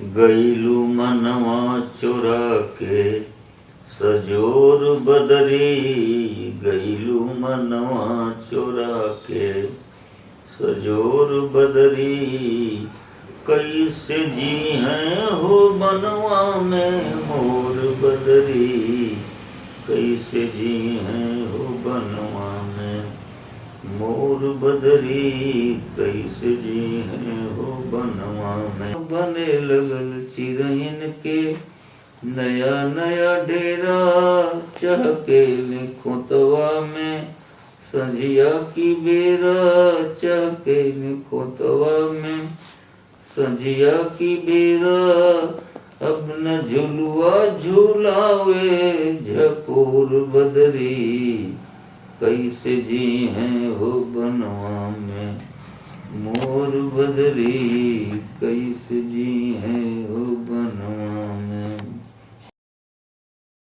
गईलू मनवा चोरा के सजोर बदरी, गईलू मनवा चोरा के सजोर बदरी। कैसे जी हैं हो बनवा में मोर बदरी, कैसे जी हैं हो बनवा में मोर बदरी, कैसे जी हैं हो बनवा में। बने लगल चिरैन के नया नया डेरा, चहके खोतवा में संझिया की बेरा, चहके खोतवा में संझिया की बेरा। अब न झुलुआ झुलावे झकोर बदरी, कैसे जी हैं हो बनवा में मोर बदरी, कैसे जी हैं हो बन